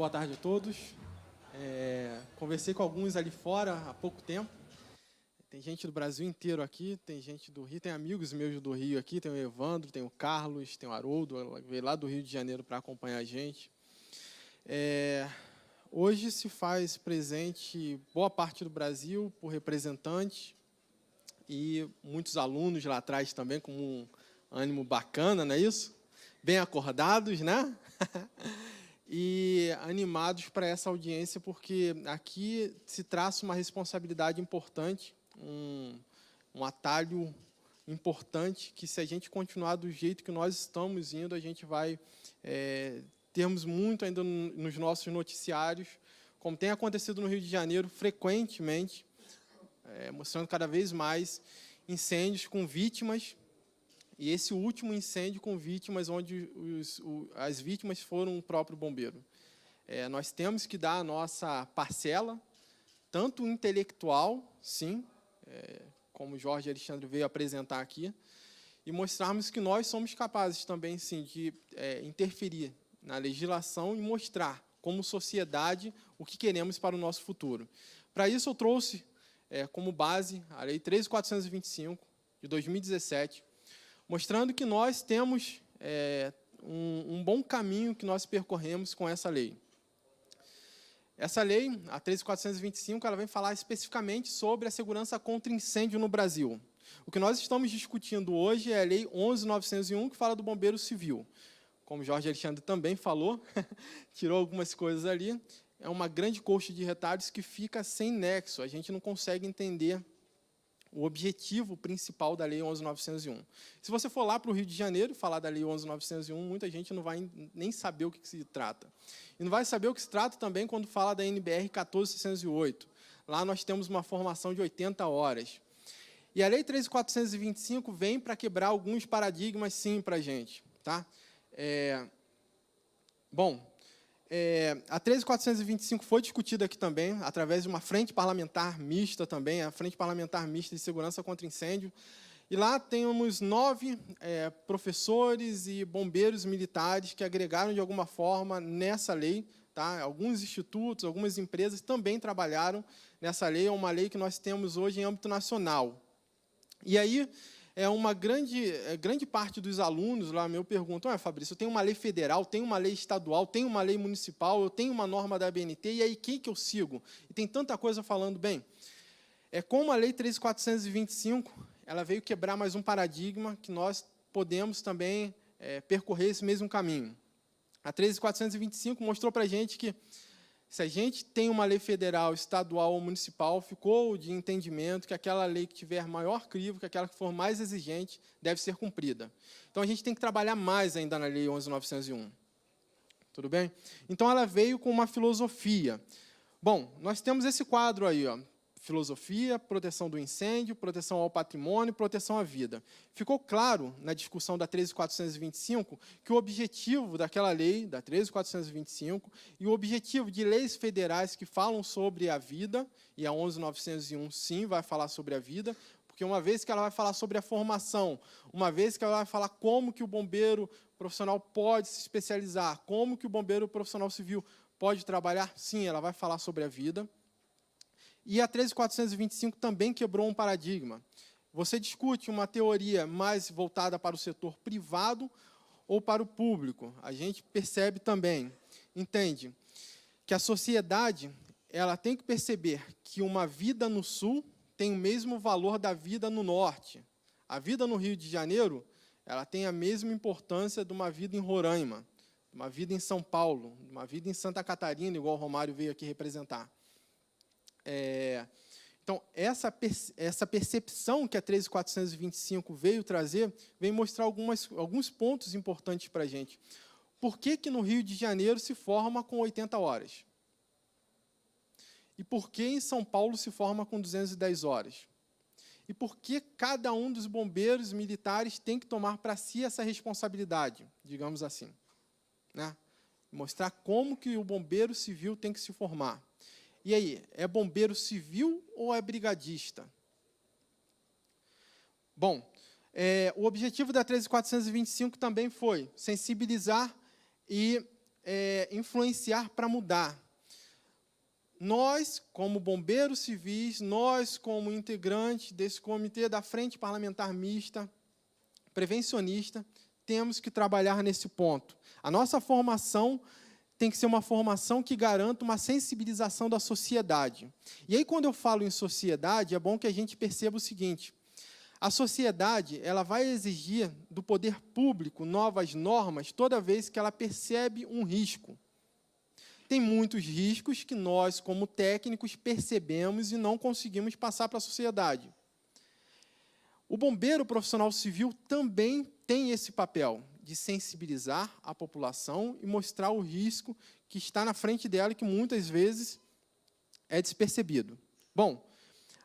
boa tarde a todos. Conversei com alguns ali fora há pouco tempo. Tem gente do Brasil inteiro aqui, tem gente do Rio, tem amigos meus do Rio aqui, tem o Evandro, tem o Carlos, tem o Haroldo, ela veio lá do Rio de Janeiro para acompanhar a gente. Hoje se faz presente boa parte do Brasil por representantes e muitos alunos lá atrás também, com um ânimo bacana, não é isso? Bem acordados, né? E animados para essa audiência, porque aqui se traça uma responsabilidade importante, um atalho importante, que se a gente continuar do jeito que nós estamos indo, a gente vai termos muito ainda nos nossos noticiários, como tem acontecido no Rio de Janeiro frequentemente, mostrando cada vez mais incêndios com vítimas. E esse último incêndio com vítimas, onde as vítimas foram o próprio bombeiro. Nós temos que dar a nossa parcela, tanto intelectual, sim, como o Jorge Alexandre veio apresentar aqui, e mostrarmos que nós somos capazes também, sim, de interferir na legislação e mostrar, como sociedade, o que queremos para o nosso futuro. Para isso, eu trouxe como base a Lei 13.425, de 2017, mostrando que nós temos um bom caminho que nós percorremos com essa lei. Essa lei, a 13.425, ela vem falar especificamente sobre a segurança contra incêndio no Brasil. O que nós estamos discutindo hoje é a Lei 11.901, que fala do bombeiro civil. Como o Jorge Alexandre também falou, tirou algumas coisas ali, é uma grande coxa de retalhos que fica sem nexo, a gente não consegue entender o objetivo principal da Lei 11.901. Se você for lá para o Rio de Janeiro e falar da Lei 11.901, muita gente não vai nem saber o que se trata. E não vai saber o que se trata também quando fala da NBR 14.608. Lá nós temos uma formação de 80 horas. E a Lei 13.425 vem para quebrar alguns paradigmas, sim, para a gente. Tá? A 13.425 foi discutida aqui também, através de uma frente parlamentar mista também, a Frente Parlamentar Mista de Segurança contra Incêndio. E lá temos 9 professores e bombeiros militares que agregaram, de alguma forma, nessa lei. Tá? Alguns institutos, algumas empresas também trabalharam nessa lei, é uma lei que nós temos hoje em âmbito nacional. E aí, uma grande parte dos alunos lá me perguntam: Fabrício, eu tenho uma lei federal, tenho uma lei estadual, tenho uma lei municipal, eu tenho uma norma da ABNT, e aí quem que eu sigo? E tem tanta coisa falando. Bem, como a Lei 13.425, ela veio quebrar mais um paradigma que nós podemos também percorrer esse mesmo caminho. A 13.425 mostrou para a gente que, se a gente tem uma lei federal, estadual ou municipal, ficou de entendimento que aquela lei que tiver maior crivo, que aquela que for mais exigente, deve ser cumprida. Então, a gente tem que trabalhar mais ainda na Lei 11.901. Tudo bem? Então, ela veio com uma filosofia. Bom, nós temos esse quadro aí, ó. Filosofia, proteção do incêndio, proteção ao patrimônio, proteção à vida. Ficou claro, na discussão da 13.425, que o objetivo daquela lei, da 13.425, e o objetivo de leis federais que falam sobre a vida, e a 11.901, sim, vai falar sobre a vida, porque uma vez que ela vai falar sobre a formação, uma vez que ela vai falar como que o bombeiro profissional pode se especializar, como que o bombeiro profissional civil pode trabalhar, sim, ela vai falar sobre a vida. E a 13.425 também quebrou um paradigma. Você discute uma teoria mais voltada para o setor privado ou para o público. A gente percebe também, entende, que a sociedade ela tem que perceber que uma vida no Sul tem o mesmo valor da vida no Norte. A vida no Rio de Janeiro ela tem a mesma importância de uma vida em Roraima, de uma vida em São Paulo, de uma vida em Santa Catarina, igual o Romário veio aqui representar. Então, essa percepção que a 13.425 veio trazer, vem mostrar alguns pontos importantes para a gente. Por que no Rio de Janeiro se forma com 80 horas? E por que em São Paulo se forma com 210 horas? E por que cada um dos bombeiros militares tem que tomar para si essa responsabilidade, digamos assim? Né? Mostrar como que o bombeiro civil tem que se formar. E aí, é bombeiro civil ou é brigadista? Bom, o objetivo da 13.425 também foi sensibilizar e influenciar para mudar. Nós, como bombeiros civis, nós, como integrantes desse comitê da Frente Parlamentar Mista, prevencionista, temos que trabalhar nesse ponto. A nossa formação tem que ser uma formação que garanta uma sensibilização da sociedade. E aí, quando eu falo em sociedade, é bom que a gente perceba o seguinte: a sociedade ela vai exigir do poder público novas normas toda vez que ela percebe um risco. Tem muitos riscos que nós, como técnicos, percebemos e não conseguimos passar para a sociedade. O bombeiro profissional civil também tem esse papel de sensibilizar a população e mostrar o risco que está na frente dela e que muitas vezes é despercebido. Bom,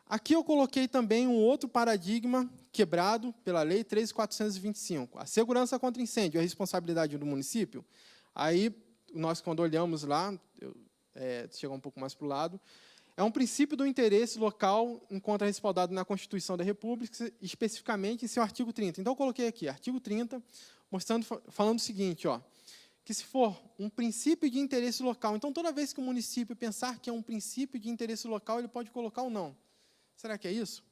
aqui eu coloquei também um outro paradigma quebrado pela Lei 13.425. A segurança contra incêndio é a responsabilidade do município. Aí, nós, quando olhamos lá, chegar um pouco mais para o lado, é um princípio do interesse local enquanto respaldado na Constituição da República, especificamente em seu artigo 30. Então, eu coloquei aqui, artigo 30, falando o seguinte, que se for um princípio de interesse local, então, toda vez que o município pensar que é um princípio de interesse local, ele pode colocar ou não. Será que é isso?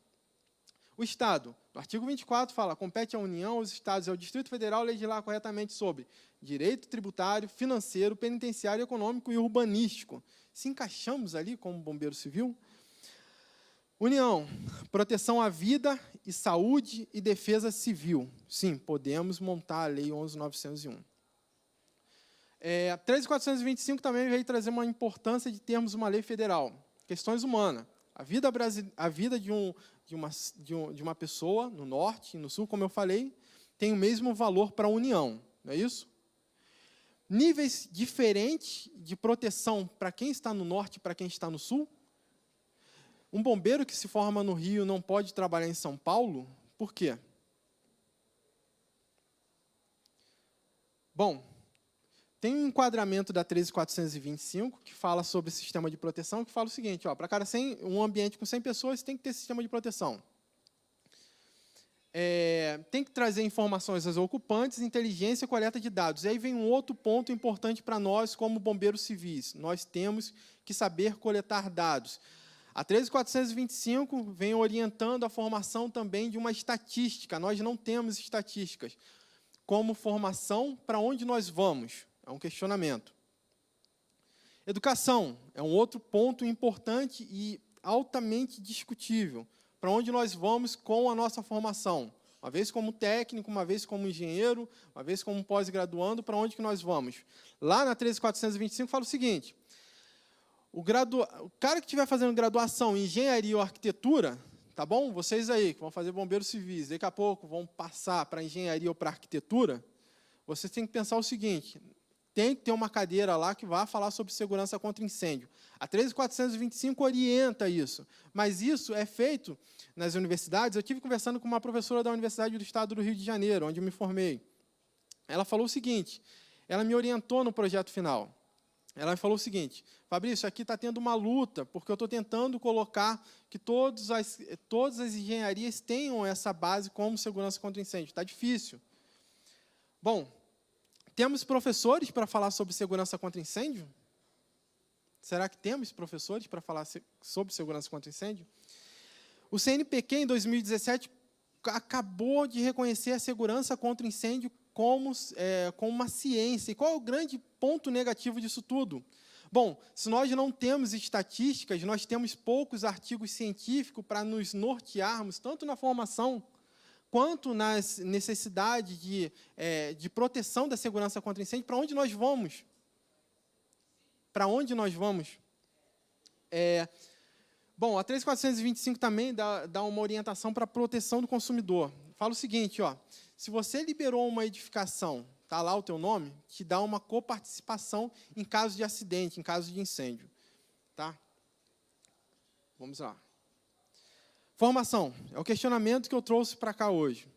O Estado, no artigo 24, fala: compete à União, aos Estados e ao Distrito Federal legislar corretamente sobre direito tributário, financeiro, penitenciário, econômico e urbanístico. Se encaixamos ali como bombeiro civil? União, proteção à vida e saúde e defesa civil. Sim, podemos montar a Lei 11.901. 13.425 também veio trazer uma importância de termos uma lei federal. Questões humanas. A vida de uma pessoa, no norte e no sul, como eu falei, tem o mesmo valor para a União, não é isso? Níveis diferentes de proteção para quem está no norte e para quem está no sul. Um bombeiro que se forma no Rio não pode trabalhar em São Paulo? Por quê? Bom, tem um enquadramento da 13.425, que fala sobre sistema de proteção, que fala o seguinte: para um ambiente com 100 pessoas, tem que ter sistema de proteção. Tem que trazer informações aos ocupantes, inteligência e coleta de dados. E aí vem um outro ponto importante para nós, como bombeiros civis. Nós temos que saber coletar dados. A 13.425 vem orientando a formação também de uma estatística. Nós não temos estatísticas. Como formação, para onde nós vamos? É um questionamento. Educação é um outro ponto importante e altamente discutível. Para onde nós vamos com a nossa formação? Uma vez como técnico, uma vez como engenheiro, uma vez como pós-graduando, para onde que nós vamos? Lá na 13.425 fala o seguinte: o cara que estiver fazendo graduação em engenharia ou arquitetura, tá bom? Vocês aí que vão fazer bombeiros civis, daqui a pouco vão passar para engenharia ou para arquitetura, vocês têm que pensar o seguinte: tem que ter uma cadeira lá que vá falar sobre segurança contra incêndio. A 13.425 orienta isso, mas isso é feito nas universidades. Eu estive conversando com uma professora da Universidade do Estado do Rio de Janeiro, onde eu me formei. Ela falou o seguinte, ela me orientou no projeto final. Ela falou o seguinte: Fabrício, aqui está tendo uma luta, porque eu estou tentando colocar que todas as engenharias tenham essa base como segurança contra incêndio. Está difícil. Bom, temos professores para falar sobre segurança contra incêndio? Será que temos professores para falar sobre segurança contra incêndio? O CNPq, em 2017, acabou de reconhecer a segurança contra incêndio como uma ciência. E qual é o grande ponto negativo disso tudo? Bom, se nós não temos estatísticas, nós temos poucos artigos científicos para nos nortearmos, tanto na formação, quanto nas necessidades de proteção da segurança contra incêndio. Para onde nós vamos? Para onde nós vamos? Bom, a 13.425 também dá uma orientação para a proteção do consumidor. Fala o seguinte, se você liberou uma edificação, está lá o teu nome, te dá uma coparticipação em caso de acidente, em caso de incêndio. Tá? Vamos lá. Formação, é o questionamento que eu trouxe para cá hoje.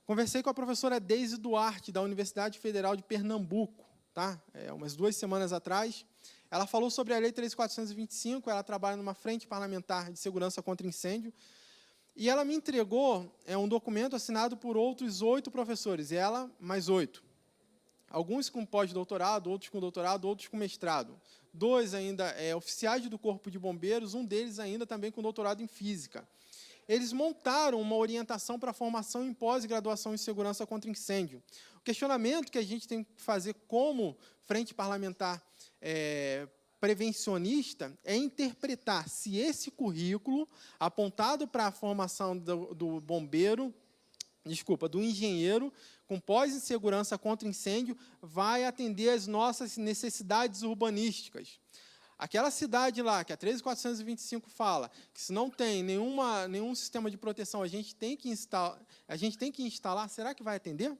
Conversei com a professora Deise Duarte, da Universidade Federal de Pernambuco, tá? Umas 2 semanas atrás. Ela falou sobre a Lei 13.425, ela trabalha numa frente parlamentar de segurança contra incêndio, e ela me entregou um documento assinado por outros 8 professores, e ela mais 8. alguns com pós-doutorado, outros com doutorado, outros com mestrado. 2 ainda oficiais do Corpo de Bombeiros, um deles ainda também com doutorado em Física. Eles montaram uma orientação para a formação em pós-graduação em segurança contra incêndio. O questionamento que a gente tem que fazer como frente parlamentar prevencionista é interpretar se esse currículo apontado para a formação do engenheiro com pós em segurança contra incêndio vai atender às nossas necessidades urbanísticas. Aquela cidade lá, que a 13.425 fala, que se não tem nenhum sistema de proteção, a gente tem que instalar, será que vai atender?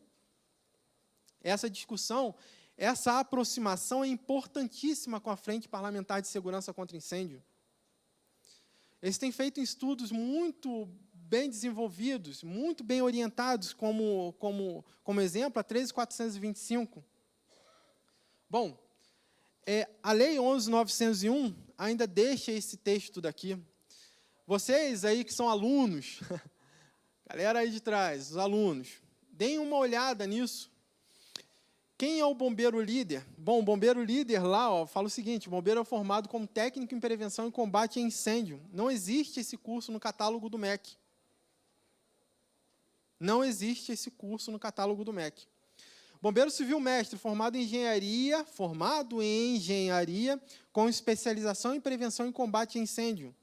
Essa discussão, essa aproximação é importantíssima com a Frente Parlamentar de Segurança contra Incêndio. Eles têm feito estudos muito bem desenvolvidos, muito bem orientados, como exemplo, a 13.425. Bom, a Lei 11.901 ainda deixa esse texto daqui. Vocês aí que são alunos, galera aí de trás, os alunos, deem uma olhada nisso. Quem é o bombeiro líder? Bom, o bombeiro líder lá fala o seguinte: o bombeiro é formado como técnico em prevenção e combate a incêndio. Não existe esse curso no catálogo do MEC. Não existe esse curso no catálogo do MEC. Bombeiro civil mestre, formado em engenharia, com especialização em prevenção e combate a incêndio.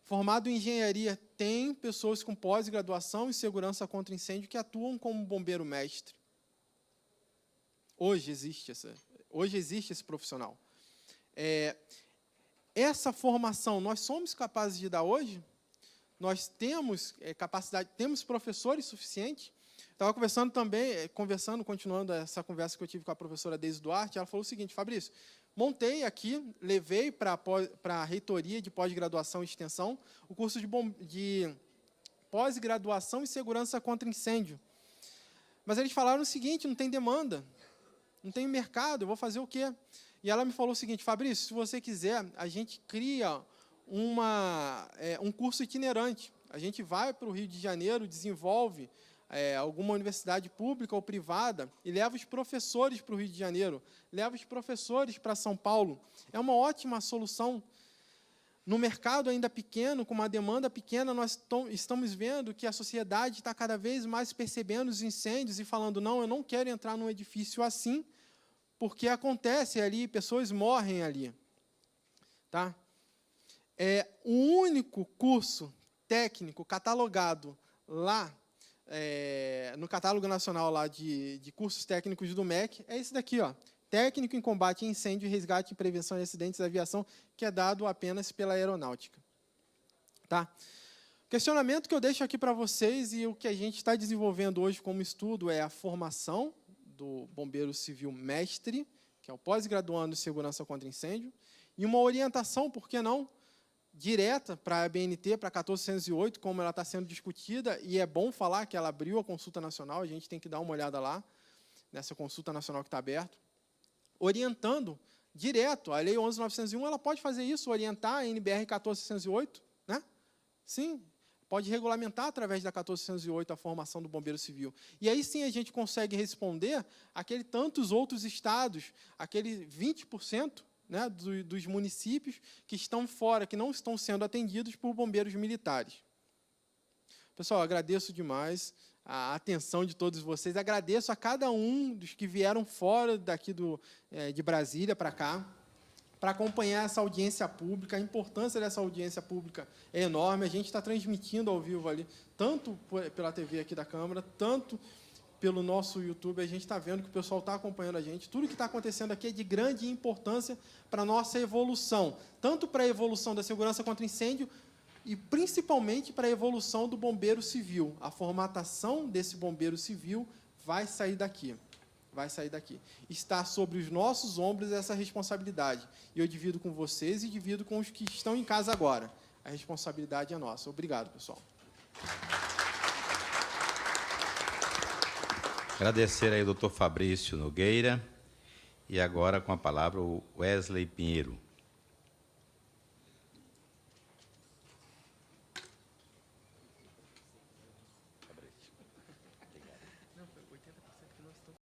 Formado em engenharia, tem pessoas com pós-graduação em segurança contra incêndio que atuam como bombeiro mestre. Hoje existe esse profissional. Essa formação nós somos capazes de dar hoje? Nós temos capacidade, temos professores suficientes? Estava continuando essa conversa que eu tive com a professora Deise Duarte, ela falou o seguinte: Fabrício, montei aqui, levei para a reitoria de pós-graduação e extensão o curso de pós-graduação em segurança contra incêndio. Mas eles falaram o seguinte: não tem demanda, não tem mercado, eu vou fazer o quê? E ela me falou o seguinte: Fabrício, se você quiser, a gente cria um curso itinerante. A gente vai para o Rio de Janeiro, desenvolve alguma universidade pública ou privada e leva os professores para o Rio de Janeiro, leva os professores para São Paulo. É uma ótima solução. No mercado ainda pequeno, com uma demanda pequena, nós estamos vendo que a sociedade está cada vez mais percebendo os incêndios e falando: não, eu não quero entrar num edifício assim, porque acontece ali, pessoas morrem ali. Tá? O único curso técnico catalogado lá, no catálogo nacional lá de cursos técnicos do MEC, é esse daqui, técnico em combate a incêndio, resgate e prevenção de acidentes da aviação, que é dado apenas pela aeronáutica. Tá? O questionamento que eu deixo aqui para vocês e o que a gente está desenvolvendo hoje como estudo é a formação do bombeiro civil mestre, que é o pós-graduando em segurança contra incêndio, e uma orientação, por que não, direta para a BNT, para a 1408, como ela está sendo discutida, e é bom falar que ela abriu a consulta nacional, a gente tem que dar uma olhada lá, nessa consulta nacional que está aberta, orientando direto. A Lei 11.901, ela pode fazer isso, orientar a NBR 1408, né? Sim, pode regulamentar através da 1408 a formação do bombeiro civil. E aí sim a gente consegue responder aquele tantos outros estados, aquele 20%, né, dos municípios que estão fora, que não estão sendo atendidos por bombeiros militares. Pessoal, agradeço demais a atenção de todos vocês, agradeço a cada um dos que vieram fora daqui de Brasília para cá, para acompanhar essa audiência pública. A importância dessa audiência pública é enorme, a gente está transmitindo ao vivo ali, tanto pela TV aqui da Câmara, tanto pelo nosso YouTube, a gente está vendo que o pessoal está acompanhando a gente. Tudo que está acontecendo aqui é de grande importância para a nossa evolução, tanto para a evolução da segurança contra incêndio e, principalmente, para a evolução do bombeiro civil. A formatação desse bombeiro civil vai sair daqui. Vai sair daqui. Está sobre os nossos ombros essa responsabilidade. E eu divido com vocês e divido com os que estão em casa agora. A responsabilidade é nossa. Obrigado, pessoal. Agradecer aí ao doutor Fabrício Nogueira. E agora, com a palavra, o Wesley Pinheiro.